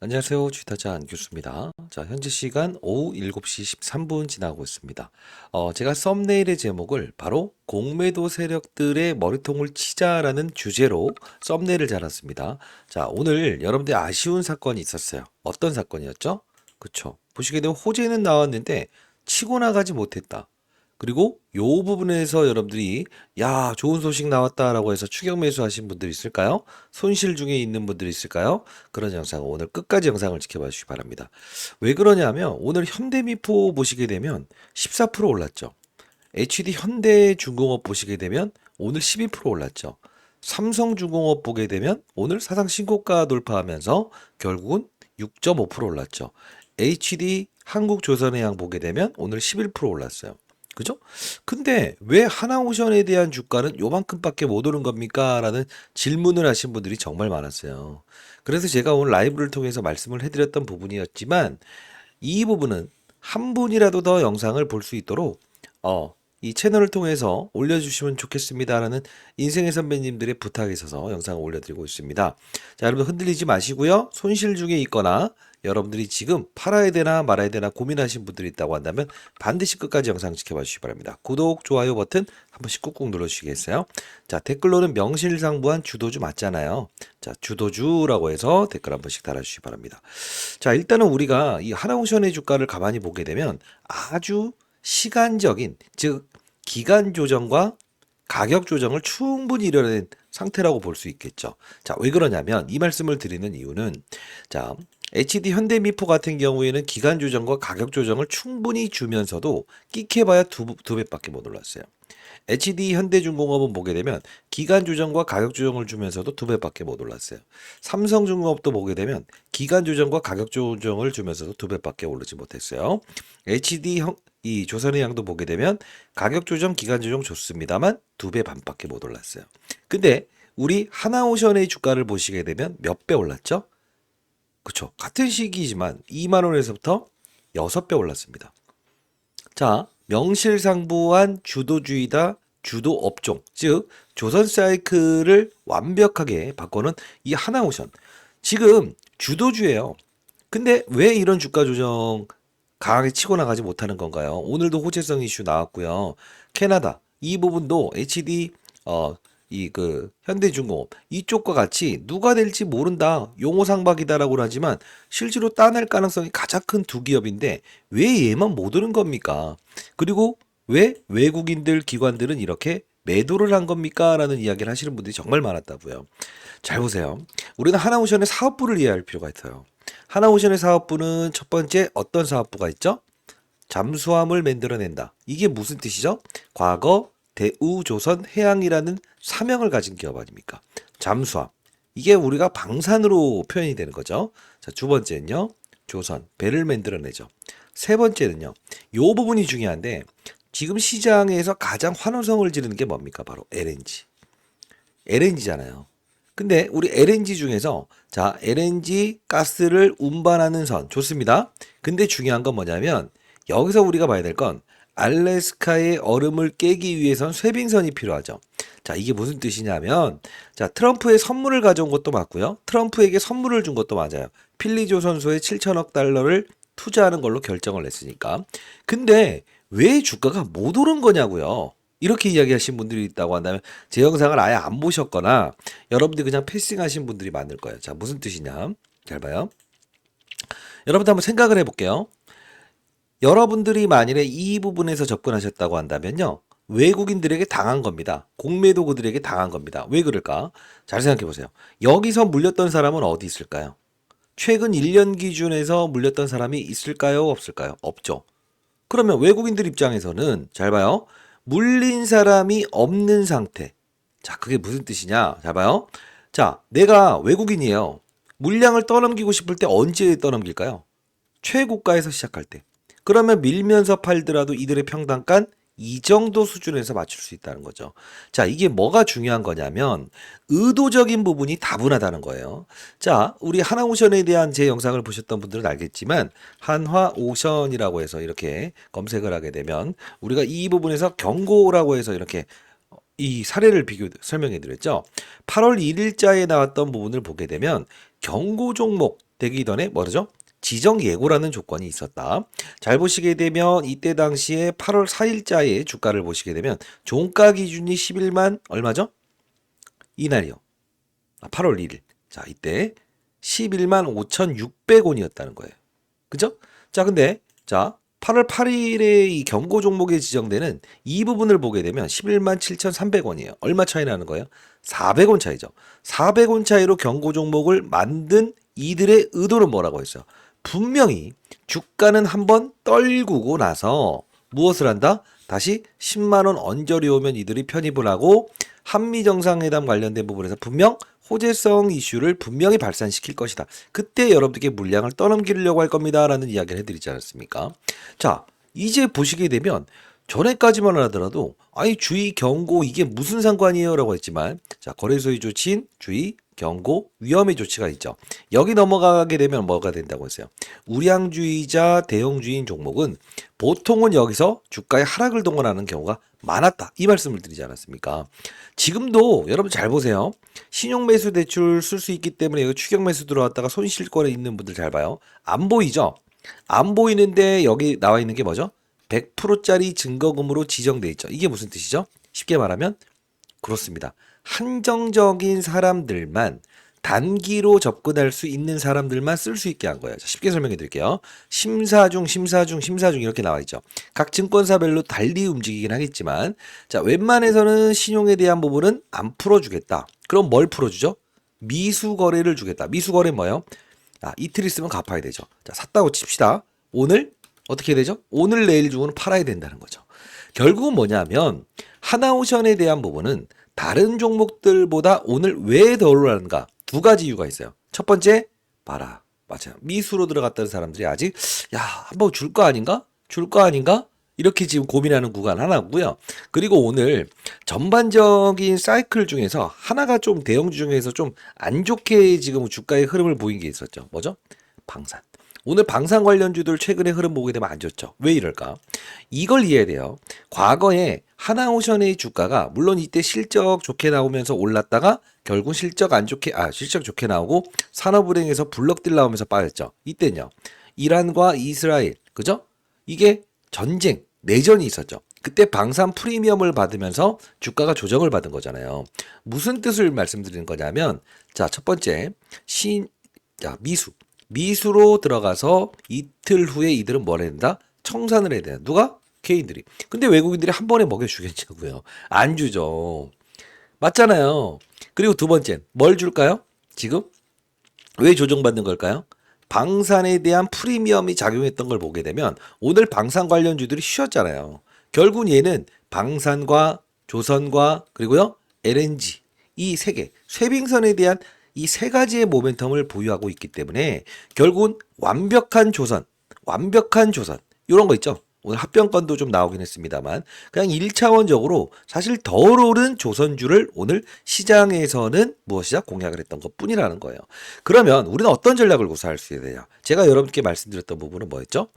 안녕하세요. 주타자 안교수입니다. 자, 현재 시간 오후 7시 13분 지나고 있습니다. 제가 썸네일의 제목을 바로 공매도 세력들의 머리통을 치자라는 주제로 썸네일을 달았습니다. 자, 오늘 여러분들 아쉬운 사건이 있었어요. 어떤 사건이었죠? 그쵸. 보시게 되면 호재는 나왔는데 치고 나가지 못했다. 그리고 요 부분에서 여러분들이 야, 좋은 소식 나왔다라고 해서 추격 매수하신 분들 있을까요? 손실 중에 있는 분들 있을까요? 그런 영상을 오늘 끝까지 영상을 지켜봐 주시기 바랍니다. 왜 그러냐면 오늘 현대미포 보시게 되면 14% 올랐죠. HD 현대중공업 보시게 되면 오늘 12% 올랐죠. 삼성중공업 보게 되면 오늘 사상 신고가 돌파하면서 결국은 6.5% 올랐죠. HD 한국조선해양 보게 되면 오늘 11% 올랐어요. 그죠? 근데 왜 하나오션에 대한 주가는 요만큼밖에 못 오른 겁니까? 라는 질문을 하신 분들이 정말 많았어요. 그래서 제가 오늘 라이브를 통해서 말씀을 해드렸던 부분이었지만 이 부분은 한 분이라도 더 영상을 볼 수 있도록 이 채널을 통해서 올려주시면 좋겠습니다라는 인생의 선배님들의 부탁이 있어서 영상을 올려드리고 있습니다. 자, 여러분 흔들리지 마시고요. 손실 중에 있거나 여러분들이 지금 팔아야 되나 말아야 되나 고민하신 분들이 있다고 한다면 반드시 끝까지 영상 지켜봐 주시기 바랍니다. 구독, 좋아요 버튼 한 번씩 꾹꾹 눌러주시겠어요? 자, 댓글로는 명실상부한 주도주 맞잖아요. 자, 주도주라고 해서 댓글 한 번씩 달아주시기 바랍니다. 자, 일단은 우리가 이 하나오션의 주가를 가만히 보게 되면 아주 시간적인, 즉 기간 조정과 가격 조정을 충분히 이뤄낸 상태라고 볼 수 있겠죠. 자, 왜 그러냐면 이 말씀을 드리는 이유는 자, HD 현대미포 같은 경우에는 기간 조정과 가격 조정을 충분히 주면서도 끽해봐야 두 배밖에 못 올랐어요. HD 현대중공업은 보게 되면 기간 조정과 가격 조정을 주면서도 두 배밖에 못 올랐어요. 삼성중공업도 보게 되면 기간 조정과 가격 조정을 주면서도 두 배밖에 오르지 못했어요. 이 조선의 양도 보게 되면 가격 조정, 기간 조정 좋습니다만 두 배 반밖에 못 올랐어요. 근데 우리 하나오션의 주가를 보시게 되면 몇 배 올랐죠? 그쵸. 같은 시기지만 2만 원에서부터 6배 올랐습니다. 자, 명실상부한 주도주의다, 주도 업종, 즉 조선 사이클을 완벽하게 바꿔놓은 이 하나오션. 지금 주도주예요. 근데 왜 이런 주가 조정 강하게 치고 나가지 못하는 건가요? 오늘도 호재성 이슈 나왔고요. 캐나다 이 부분도 HD 현대중공업 이쪽과 같이 누가 될지 모른다 용호상박이다라고 하지만 실제로 따낼 가능성이 가장 큰 두 기업인데 왜 얘만 못 오른 겁니까? 그리고 왜 외국인들 기관들은 이렇게 매도를 한 겁니까? 라는 이야기를 하시는 분들이 정말 많았다고요. 잘 보세요. 우리는 하나오션의 사업부를 이해할 필요가 있어요. 하나오션의 사업부는 첫 번째 어떤 사업부가 있죠? 잠수함을 만들어낸다. 이게 무슨 뜻이죠? 과거 대우조선해양이라는 사명을 가진 기업 아닙니까? 잠수함. 이게 우리가 방산으로 표현이 되는 거죠. 자, 두 번째는요. 조선, 배를 만들어내죠. 세 번째는요. 요 부분이 중요한데 지금 시장에서 가장 환호성을 지르는 게 뭡니까? 바로 LNG. LNG잖아요. 근데 우리 LNG 중에서 자, LNG 가스를 운반하는 선 좋습니다. 근데 중요한 건 뭐냐면 여기서 우리가 봐야 될 건 알래스카의 얼음을 깨기 위해선 쇄빙선이 필요하죠. 자, 이게 무슨 뜻이냐면 자, 트럼프의 선물을 가져온 것도 맞고요. 트럼프에게 선물을 준 것도 맞아요. 필리조 선수의 7천억 달러를 투자하는 걸로 결정을 냈으니까. 근데 왜 주가가 못 오른 거냐고요. 이렇게 이야기하신 분들이 있다고 한다면 제 영상을 아예 안 보셨거나 여러분들이 그냥 패싱하신 분들이 많을 거예요. 자, 무슨 뜻이냐? 잘 봐요. 여러분들 한번 생각을 해볼게요. 여러분들이 만일에 이 부분에서 접근하셨다고 한다면요. 외국인들에게 당한 겁니다. 공매도 그들에게 당한 겁니다. 왜 그럴까? 잘 생각해 보세요. 여기서 물렸던 사람은 어디 있을까요? 최근 1년 기준에서 물렸던 사람이 있을까요? 없을까요? 없죠. 그러면 외국인들 입장에서는 잘 봐요. 물린 사람이 없는 상태. 자, 그게 무슨 뜻이냐? 잘 봐요. 자, 내가 외국인이에요. 물량을 떠넘기고 싶을 때 언제 떠넘길까요? 최고가에서 시작할 때. 그러면 밀면서 팔더라도 이들의 평단가는 이 정도 수준에서 맞출 수 있다는 거죠. 자, 이게 뭐가 중요한 거냐면 의도적인 부분이 다분하다는 거예요. 자, 우리 하나오션에 대한 제 영상을 보셨던 분들은 알겠지만 한화오션이라고 해서 이렇게 검색을 하게 되면 우리가 이 부분에서 경고라고 해서 이렇게 이 사례를 설명해 드렸죠. 8월 1일자에 나왔던 부분을 보게 되면 경고 종목 되기 전에 뭐죠? 지정 예고라는 조건이 있었다. 잘 보시게 되면 이때 당시에 8월 4일자의 주가를 보시게 되면 종가 기준이 11만 얼마죠? 이날이요. 8월 1일. 자, 이때 11만 5,600원이었다는 거예요. 그죠? 자, 근데 자, 8월 8일에 이 경고 종목에 지정되는 이 부분을 보게 되면 11만 7,300원이에요. 얼마 차이 나는 거예요? 400원 차이죠. 400원 차이로 경고 종목을 만든 이들의 의도는 뭐라고 했어요? 분명히 주가는 한번 떨구고 나서 무엇을 한다? 다시 10만 원 언저리 오면 이들이 편입을 하고 한미 정상회담 관련된 부분에서 분명 호재성 이슈를 분명히 발산시킬 것이다. 그때 여러분들께 물량을 떠넘기려고 할 겁니다라는 이야기를 해드리지 않았습니까? 자, 이제 보시게 되면 전에까지만 하더라도 아니 주의 경고 이게 무슨 상관이에요라고 했지만 자 거래소의 조치인 주의 경고 위험의 조치가 있죠. 여기 넘어가게 되면 뭐가 된다고 했어요. 우량주의자 대형주인 종목은 보통은 여기서 주가의 하락을 동원하는 경우가 많았다. 이 말씀을 드리지 않았습니까? 지금도 여러분 잘 보세요. 신용매수 대출 쓸 수 있기 때문에 여기 추격매수 들어왔다가 손실권에 있는 분들 잘 봐요. 안 보이죠? 안 보이는데 여기 나와 있는 게 뭐죠? 100%짜리 증거금으로 지정돼 있죠. 이게 무슨 뜻이죠? 쉽게 말하면 그렇습니다. 한정적인 사람들만 단기로 접근할 수 있는 사람들만 쓸 수 있게 한 거예요. 자, 쉽게 설명해 드릴게요. 심사 중, 심사 중, 심사 중 이렇게 나와 있죠. 각 증권사별로 달리 움직이긴 하겠지만 자, 웬만해서는 신용에 대한 부분은 안 풀어주겠다. 그럼 뭘 풀어주죠? 미수거래를 주겠다. 미수거래 뭐예요? 아, 이틀 있으면 갚아야 되죠. 자, 샀다고 칩시다. 오늘 어떻게 되죠? 오늘 내일 중으로 팔아야 된다는 거죠. 결국은 뭐냐면 하나오션에 대한 부분은 다른 종목들보다 오늘 왜 더 올라가는가? 두 가지 이유가 있어요. 첫 번째, 봐라. 맞아요. 미수로 들어갔다는 사람들이 아직 야, 한번 줄 거 아닌가? 줄 거 아닌가? 이렇게 지금 고민하는 구간 하나고요. 그리고 오늘 전반적인 사이클 중에서 하나가 좀 대형주 중에서 좀 안 좋게 지금 주가의 흐름을 보인 게 있었죠. 뭐죠? 방산. 오늘 방산 관련주들 최근에 흐름 보게 되면 안 좋죠. 왜 이럴까? 이걸 이해해야 돼요. 과거에 하나오션의 주가가 물론 이때 실적 좋게 나오면서 올랐다가 결국 실적 안 좋게 실적 좋게 나오고 산업은행에서 블럭딜 나오면서 빠졌죠. 이때는요. 이란과 이스라엘 그죠? 이게 전쟁 내전이 있었죠. 그때 방산 프리미엄을 받으면서 주가가 조정을 받은 거잖아요. 무슨 뜻을 말씀드리는 거냐면 자, 첫 번째 미수로 들어가서 이틀 후에 이들은 뭘 해야 된다? 청산을 해야 된다. 누가? 개인들이. 근데 외국인들이 한 번에 먹여주겠냐고요. 안 주죠. 맞잖아요. 그리고 두 번째, 뭘 줄까요? 지금? 왜 조정받는 걸까요? 방산에 대한 프리미엄이 작용했던 걸 보게 되면 오늘 방산 관련주들이 쉬었잖아요. 결국 얘는 방산과 조선과 그리고요 LNG 이 세 개, 쇠빙선에 대한 이 세 가지의 모멘텀을 보유하고 있기 때문에 결국은 완벽한 조선 이런 거 있죠. 오늘 합병권도 좀 나오긴 했습니다만 그냥 1차원적으로 사실 더 오른 조선주를 오늘 시장에서는 무엇이냐 공약을 했던 것뿐이라는 거예요. 그러면 우리는 어떤 전략을 구사할 수 있어야 되냐? 제가 여러분께 말씀드렸던 부분은 뭐였죠?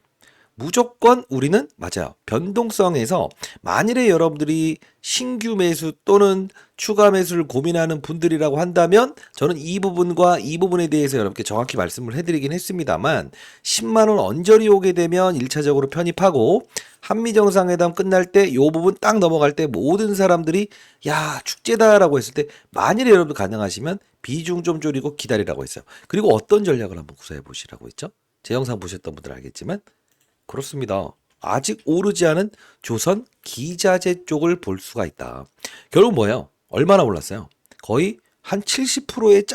무조건 우리는 맞아요. 변동성에서 만일에 여러분들이 신규 매수 또는 추가 매수를 고민하는 분들이라고 한다면 저는 이 부분과 이 부분에 대해서 여러분께 정확히 말씀을 해드리긴 했습니다만 10만 원 언저리 오게 되면 1차적으로 편입하고 한미정상회담 끝날 때 이 부분 딱 넘어갈 때 모든 사람들이 야 축제다라고 했을 때 만일에 여러분들 가능하시면 비중 좀 줄이고 기다리라고 했어요. 그리고 어떤 전략을 한번 구사해 보시라고 했죠. 제 영상 보셨던 분들 알겠지만 그렇습니다. 아직 오르지 않은 조선 기자재 쪽을 볼 수가 있다. 결국 뭐예요? 얼마나 올랐어요? 거의 한 70%의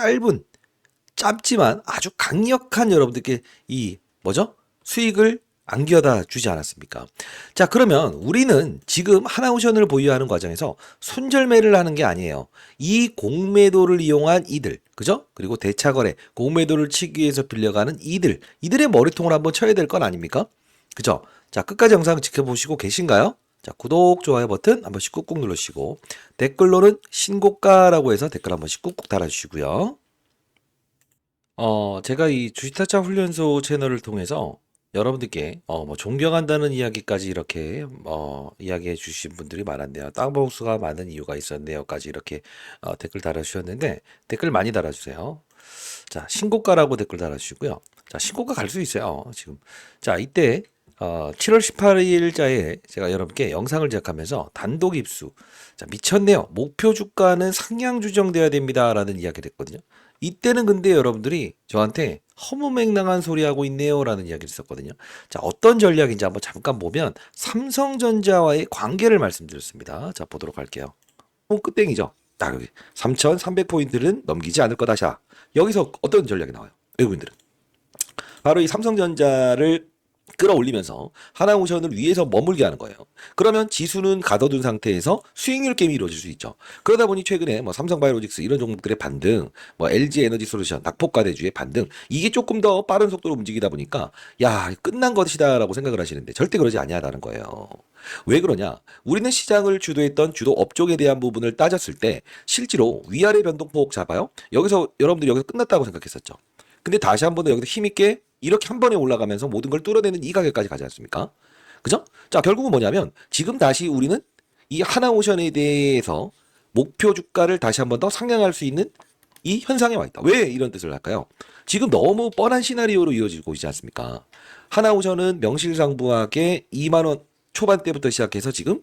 짧지만 아주 강력한 여러분들께 이 뭐죠? 수익을 안겨다 주지 않았습니까? 자, 그러면 우리는 지금 하나오션을 보유하는 과정에서 손절매를 하는 게 아니에요. 이 공매도를 이용한 이들, 그죠? 그리고 대차거래, 공매도를 치기 위해서 빌려가는 이들의 머리통을 한번 쳐야 될 건 아닙니까? 그죠? 자, 끝까지 영상 지켜보시고 계신가요? 자, 구독, 좋아요 버튼 한 번씩 꾹꾹 눌러주시고 댓글로는 신고가라고 해서 댓글 한 번씩 꾹꾹 달아주시고요. 제가 이 주식타짜 훈련소 채널을 통해서 여러분들께 뭐 존경한다는 이야기까지 이렇게 이야기해 주신 분들이 많았네요. 땅봉수가 많은 이유가 있었네요까지 이렇게 댓글 달아주셨는데 댓글 많이 달아주세요. 자, 신고가라고 댓글 달아주시고요. 자, 신고가 갈 수 있어요. 지금. 자, 이때 7월 18일자에 제가 여러분께 영상을 제작하면서 단독 입수. 자, 미쳤네요. 목표 주가는 상향 조정돼야 됩니다라는 이야기를 했거든요. 이때는 근데 여러분들이 저한테 허무맹랑한 소리 하고 있네요라는 이야기를 했었거든요. 자, 어떤 전략인지 한번 잠깐 보면 삼성전자와의 관계를 말씀드렸습니다. 자, 보도록 할게요. 끝땡이죠. 딱 여기 3,300포인트는 넘기지 않을 거다. 자, 여기서 어떤 전략이 나와요? 외국인들은 바로 이 삼성전자를 끌어올리면서 하나오션을 위에서 머물게 하는 거예요. 그러면 지수는 가둬둔 상태에서 수익률 게임이 이루어질 수 있죠. 그러다 보니 최근에 뭐 삼성바이오로직스 이런 종목들의 반등, 뭐 LG 에너지솔루션, 낙폭과대주의 반등, 이게 조금 더 빠른 속도로 움직이다 보니까 야, 끝난 것이다라고 생각을 하시는데 절대 그러지 아니하다는 거예요. 왜 그러냐? 우리는 시장을 주도했던 주도 업종에 대한 부분을 따졌을 때 실제로 위아래 변동폭 잡아요. 여러분들이 여기서 끝났다고 생각했었죠. 근데 다시 한 번 더 여기서 힘있게 이렇게 한 번에 올라가면서 모든 걸 뚫어내는 이 가격까지 가지 않습니까? 그죠? 자, 결국은 뭐냐면 지금 다시 우리는 이 하나오션에 대해서 목표 주가를 다시 한 번 더 상향할 수 있는 이 현상에 와 있다. 왜 이런 뜻을 할까요? 지금 너무 뻔한 시나리오로 이어지고 있지 않습니까? 하나오션은 명실상부하게 2만 원 초반대부터 시작해서 지금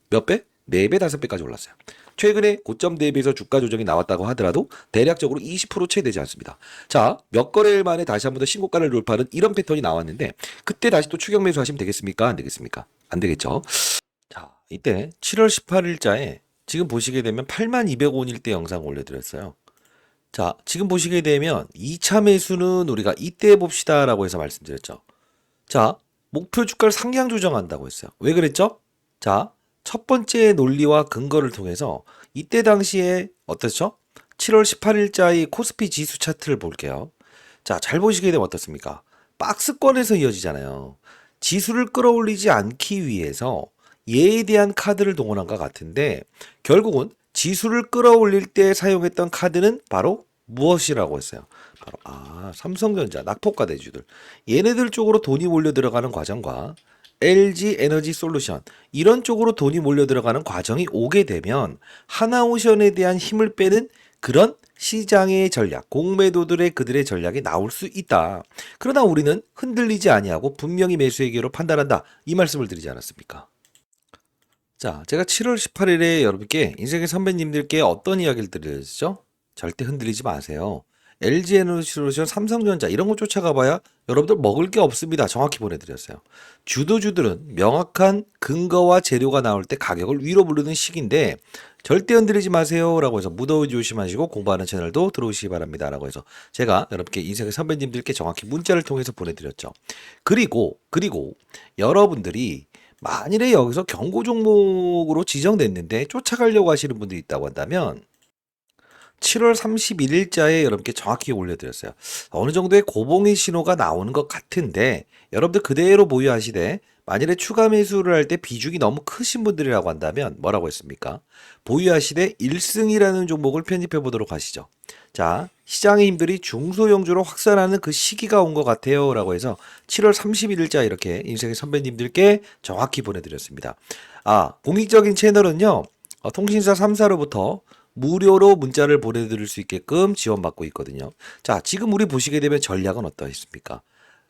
몇 배? 4배, 5배까지 올랐어요. 최근에 고점 대비해서 주가 조정이 나왔다고 하더라도 대략적으로 20%채 되지 않습니다. 자, 몇 거래일 만에 다시 한 번 더 신고가를 돌파하는 이런 패턴이 나왔는데 그때 다시 또 추격 매수하시면 되겠습니까? 안 되겠습니까? 안 되겠죠. 자, 이때 7월 18일자에 지금 보시게 되면 8200원일 때 영상 올려드렸어요. 자, 지금 보시게 되면 2차 매수는 우리가 이때 봅시다라고 해서 말씀드렸죠. 자, 목표 주가를 상향 조정한다고 했어요. 왜 그랬죠? 자, 첫 번째 논리와 근거를 통해서 이때 당시에 어떻죠? 7월 18일자의 코스피 지수 차트를 볼게요. 자, 잘 보시게 되면 어떻습니까? 박스권에서 이어지잖아요. 지수를 끌어올리지 않기 위해서 얘에 대한 카드를 동원한 것 같은데 결국은 지수를 끌어올릴 때 사용했던 카드는 바로 무엇이라고 했어요? 바로 삼성전자, 낙폭과대주들. 얘네들 쪽으로 돈이 몰려 들어가는 과정과 LG 에너지 솔루션 이런 쪽으로 돈이 몰려 들어가는 과정이 오게 되면 하나오션에 대한 힘을 빼는 그런 시장의 전략, 공매도들의 그들의 전략이 나올 수 있다. 그러나 우리는 흔들리지 아니하고 분명히 매수의 기회로 판단한다. 이 말씀을 드리지 않았습니까? 자, 제가 7월 18일에 여러분께 인생의 선배님들께 어떤 이야기를 드렸죠? 절대 흔들리지 마세요. LG 에너지솔루션, 삼성전자 이런 거 쫓아가 봐야 여러분들 먹을 게 없습니다. 정확히 보내드렸어요. 주도주들은 명확한 근거와 재료가 나올 때 가격을 위로 부르는 시기인데 절대 흔들리지 마세요 라고 해서 무더위 조심하시고 공부하는 채널도 들어오시기 바랍니다 라고 해서 제가 여러분께 인생의 선배님들께 정확히 문자를 통해서 보내드렸죠. 그리고 여러분들이 만일에 여기서 경고 종목으로 지정됐는데 쫓아가려고 하시는 분들이 있다고 한다면 7월 31일자에 여러분께 정확히 올려드렸어요. 어느 정도의 고봉의 신호가 나오는 것 같은데 여러분들 그대로 보유하시되 만일에 추가 매수를 할 때 비중이 너무 크신 분들이라고 한다면 뭐라고 했습니까? 보유하시되 1승이라는 종목을 편입해 보도록 하시죠. 자, 시장의 힘들이 중소형주로 확산하는 그 시기가 온 것 같아요 라고 해서 7월 31일자 이렇게 인생의 선배님들께 정확히 보내드렸습니다. 공익적인 채널은요 통신사 3사로부터 무료로 문자를 보내드릴 수 있게끔 지원받고 있거든요. 자, 지금 우리 보시게 되면 전략은 어떠했습니까?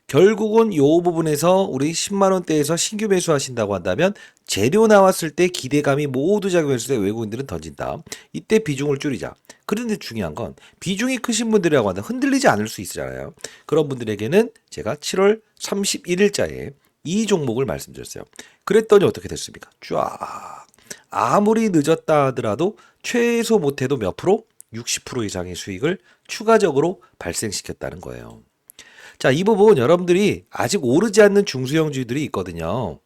결국은 이 부분에서 우리 10만원대에서 신규 매수하신다고 한다면 재료 나왔을 때 기대감이 모두 작용했을 때 외국인들은 던진다. 이때 비중을 줄이자. 그런데 중요한 건 비중이 크신 분들이라고 한다면 흔들리지 않을 수 있잖아요. 그런 분들에게는 제가 7월 31일자에 이 종목을 말씀드렸어요. 그랬더니 어떻게 됐습니까? 쫙. 아무리 늦었다 하더라도 최소 못해도 몇 프로? 60% 이상의 수익을 추가적으로 발생시켰다는 거예요. 자, 이 부분 여러분들이 아직 오르지 않는 중소형주들이 있거든요.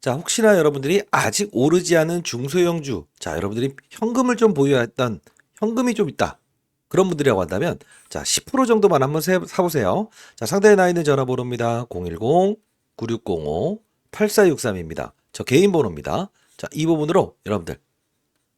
자, 혹시나 여러분들이 아직 오르지 않은 중소형주, 자, 여러분들이 현금을 좀 보유했던 현금이 좀 있다. 그런 분들이라고 한다면, 자, 10% 정도만 한번 사보세요. 자, 상단에 나 있는 전화번호입니다. 010-9605-8463입니다. 저 개인 번호입니다. 자, 이 부분으로 여러분들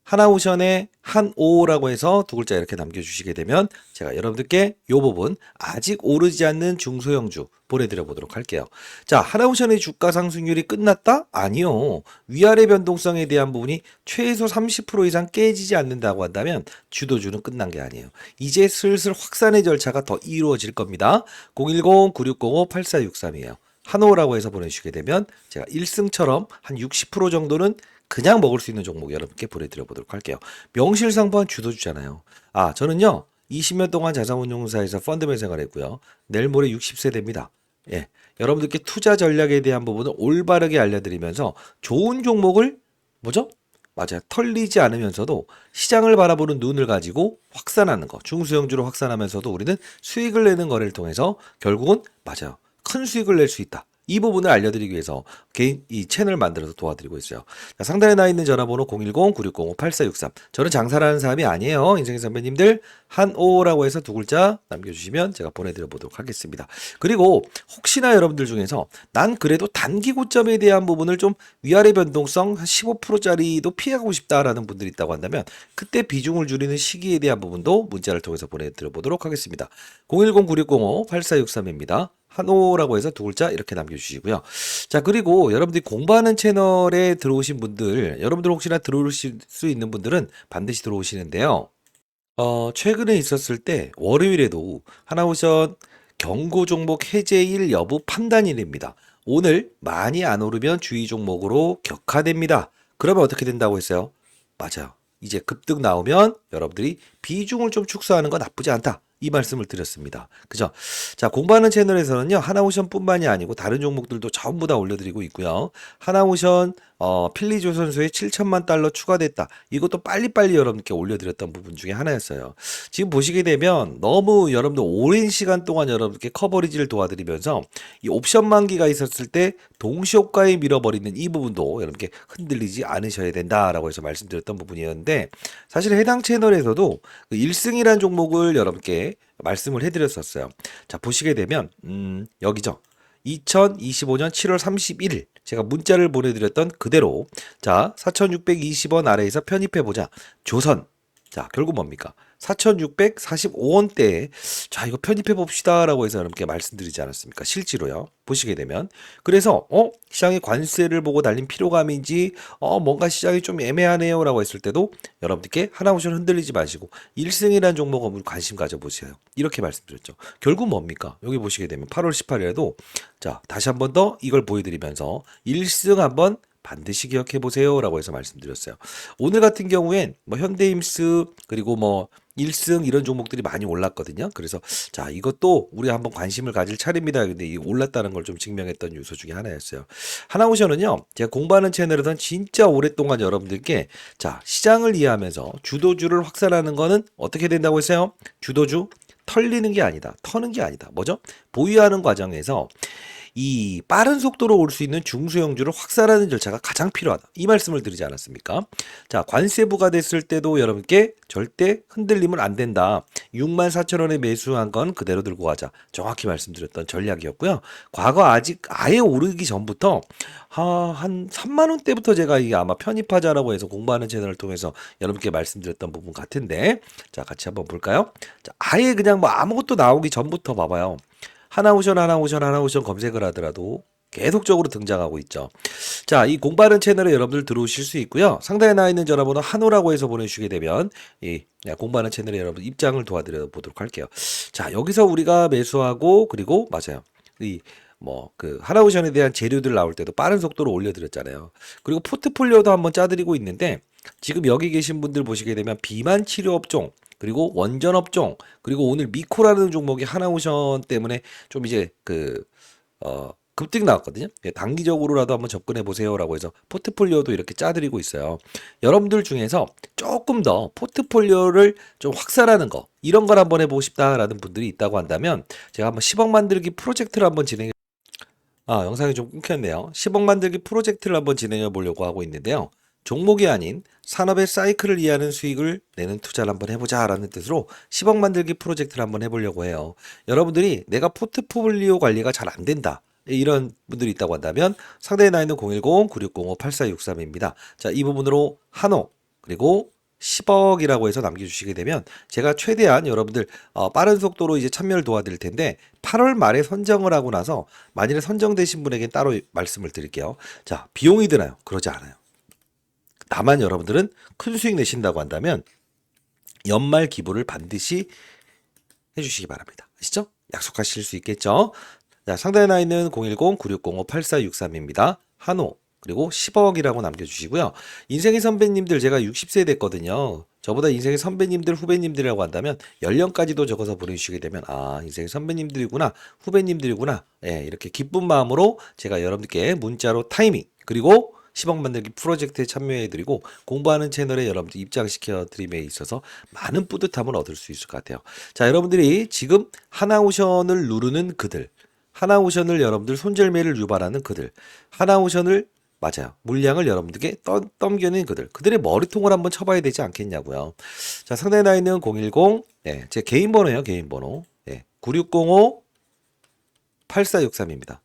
하나오션의 한오라고 해서 두 글자 이렇게 남겨주시게 되면 제가 여러분들께 이 부분 아직 오르지 않는 중소형주 보내드려 보도록 할게요. 자, 하나오션의 주가 상승률이 끝났다? 아니요. 위아래 변동성에 대한 부분이 최소 30% 이상 깨지지 않는다고 한다면 주도주는 끝난 게 아니에요. 이제 슬슬 확산의 절차가 더 이루어질 겁니다. 010-9605-8463이에요. 한호라고 해서 보내주시게 되면 제가 1승처럼 한 60% 정도는 그냥 먹을 수 있는 종목 여러분께 보내드려 보도록 할게요. 명실상부한 주도주잖아요. 아, 저는요 20년 동안 자산운용사에서 펀드맨 생활했고요. 내일 모레 60세 됩니다. 예, 여러분들께 투자 전략에 대한 부분을 올바르게 알려드리면서 좋은 종목을 뭐죠? 맞아요. 털리지 않으면서도 시장을 바라보는 눈을 가지고 확산하는 거, 중소형주로 확산하면서도 우리는 수익을 내는 거래를 통해서 결국은 맞아요. 큰 수익을 낼 수 있다. 이 부분을 알려드리기 위해서 개인 이 채널 만들어서 도와드리고 있어요. 자, 상단에 나와 있는 전화번호 010-9605-8463. 저는 장사를 하는 사람이 아니에요. 인생의 선배님들 한오라고 해서 두 글자 남겨주시면 제가 보내드려 보도록 하겠습니다. 그리고 혹시나 여러분들 중에서 난 그래도 단기 고점에 대한 부분을 좀 위아래 변동성 한 15%짜리도 피하고 싶다라는 분들이 있다고 한다면 그때 비중을 줄이는 시기에 대한 부분도 문자를 통해서 보내드려 보도록 하겠습니다. 010-9605-8463입니다. 한오라고 해서 두 글자 이렇게 남겨주시고요. 자, 그리고 여러분들이 공부하는 채널에 들어오신 분들, 여러분들 혹시나 들어오실 수 있는 분들은 반드시 들어오시는데요. 최근에 있었을 때 월요일에도 하나오션 경고 종목 해제일 여부 판단일입니다. 오늘 많이 안 오르면 주의 종목으로 격화됩니다. 그러면 어떻게 된다고 했어요? 맞아요. 이제 급등 나오면 여러분들이 비중을 좀 축소하는 건 나쁘지 않다. 이 말씀을 드렸습니다. 그죠? 자, 공부하는 채널에서는요, 하나오션뿐만이 아니고 다른 종목들도 전부 다 올려드리고 있고요. 하나오션 필리조 선수의 7천만 달러 추가됐다. 이것도 빨리빨리 여러분께 올려드렸던 부분 중에 하나였어요. 지금 보시게 되면 너무 여러분들 오랜 시간 동안 여러분께 커버리지를 도와드리면서 이 옵션 만기가 있었을 때 동시효과에 밀어버리는 이 부분도 여러분께 흔들리지 않으셔야 된다라고 해서 말씀드렸던 부분이었는데 사실 해당 채널에서도 그 1승이라는 종목을 여러분께 말씀을 해드렸었어요. 자, 보시게 되면 여기죠. 2025년 7월 31일 제가 문자를 보내드렸던 그대로 자 4,620원 아래에서 편입해보자. 조선 자 결국 뭡니까? 4,645원대에 자 이거 편입해 봅시다 라고 해서 여러분께 말씀드리지 않았습니까? 실제로요. 보시게 되면 그래서 시장의 관세를 보고 달린 피로감인지 뭔가 시장이 좀 애매하네요 라고 했을 때도 여러분들께 하나오션 흔들리지 마시고 1승이라는 종목 한번 관심 가져보세요. 이렇게 말씀드렸죠. 결국 뭡니까? 여기 보시게 되면 8월 18일에도 자 다시 한 번 더 이걸 보여드리면서 1승 한번 반드시 기억해 보세요 라고 해서 말씀드렸어요. 오늘 같은 경우엔 뭐 현대임스 그리고 뭐 1승 이런 종목들이 많이 올랐거든요. 그래서 자 이것도 우리 한번 관심을 가질 차례입니다. 근데 이 올랐다는 걸 좀 증명했던 요소 중에 하나였어요. 하나오션은요. 제가 공부하는 채널에서는 진짜 오랫동안 여러분들께 자 시장을 이해하면서 주도주를 확산하는 거는 어떻게 된다고 했어요? 주도주 털리는 게 아니다. 터는 게 아니다. 뭐죠? 보유하는 과정에서 이 빠른 속도로 올 수 있는 중소형주를 확산하는 절차가 가장 필요하다. 이 말씀을 드리지 않았습니까? 자, 관세 부과됐을 때도 여러분께 절대 흔들리면 안 된다. 64,000원에 매수한 건 그대로 들고 가자. 정확히 말씀드렸던 전략이었고요. 과거 아직 아예 오르기 전부터 한 3만 원대부터 제가 이게 아마 편입하자라고 해서 공부하는 채널을 통해서 여러분께 말씀드렸던 부분 같은데 자, 같이 한번 볼까요? 자, 아예 그냥 뭐 아무것도 나오기 전부터 봐봐요. 하나오션 검색을 하더라도 계속적으로 등장하고 있죠. 자, 이 공부하는 채널에 여러분들 들어오실 수 있고요. 상단에 나와 있는 전화번호 한호라고 해서 보내주시게 되면 이 공부하는 채널에 여러분 입장을 도와드려 보도록 할게요. 자, 여기서 우리가 매수하고 그리고 맞아요. 이 뭐 그 하나오션에 대한 재료들 나올 때도 빠른 속도로 올려드렸잖아요. 그리고 포트폴리오도 한번 짜드리고 있는데 지금 여기 계신 분들 보시게 되면 비만 치료 업종 그리고 원전 업종 그리고 오늘 미코라는 종목이 하나오션 때문에 좀 이제 급등 나왔거든요. 단기적으로라도 한번 접근해 보세요라고 해서 포트폴리오도 이렇게 짜드리고 있어요. 여러분들 중에서 조금 더 포트폴리오를 좀 확산하는 거 이런 걸 한번 해보고 싶다라는 분들이 있다고 한다면 제가 한번 10억 만들기 프로젝트를 한번 영상이 좀 끊겼네요. 10억 만들기 프로젝트를 한번 진행해 보려고 하고 있는데요. 종목이 아닌 산업의 사이클을 이해하는 수익을 내는 투자를 한번 해보자라는 뜻으로 10억 만들기 프로젝트를 한번 해보려고 해요. 여러분들이 내가 포트폴리오 관리가 잘 안 된다. 이런 분들이 있다고 한다면 상단에 나 있는 010-9605-8463입니다. 자, 이 부분으로 한호 그리고 10억이라고 해서 남겨주시게 되면 제가 최대한 여러분들 빠른 속도로 이제 참여를 도와드릴 텐데 8월 말에 선정을 하고 나서 만일에 선정되신 분에겐 따로 말씀을 드릴게요. 자, 비용이 드나요? 그러지 않아요. 다만 여러분들은 큰 수익 내신다고 한다면 연말 기부를 반드시 해주시기 바랍니다. 아시죠? 약속하실 수 있겠죠? 자, 상단에 나 있는 010-9605-8463입니다. 한호 그리고 10억이라고 남겨주시고요. 인생의 선배님들 제가 60세 됐거든요. 저보다 인생의 선배님들 후배님들이라고 한다면 연령까지도 적어서 보내주시게 되면 아 인생의 선배님들이구나 후배님들이구나 예, 이렇게 기쁜 마음으로 제가 여러분들께 문자로 타이밍 그리고 10억 만들기 프로젝트에 참여해드리고 공부하는 채널에 여러분들 입장시켜 드림에 있어서 많은 뿌듯함을 얻을 수 있을 것 같아요. 자, 여러분들이 지금 하나오션을 누르는 그들, 하나오션을 여러분들 손절매를 유발하는 그들, 하나오션을 맞아요. 물량을 여러분들께 떠넘기는 그들의 머리통을 한번 쳐봐야 되지 않겠냐고요. 자, 상단에 나 있는 010, 네, 제 개인 번호예요. 개인 번호. 네, 9605-8463입니다.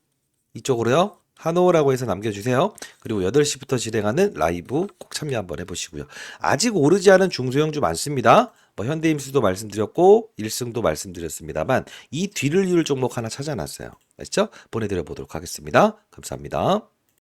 이쪽으로요. 한호라고 해서 남겨주세요. 그리고 8시부터 진행하는 라이브 꼭 참여 한번 해보시고요. 아직 오르지 않은 중소형주 많습니다. 뭐 현대임수도 말씀드렸고 1승도 말씀드렸습니다만 이 뒤를 이을 종목 하나 찾아놨어요. 아시죠? 보내드려 보도록 하겠습니다. 감사합니다.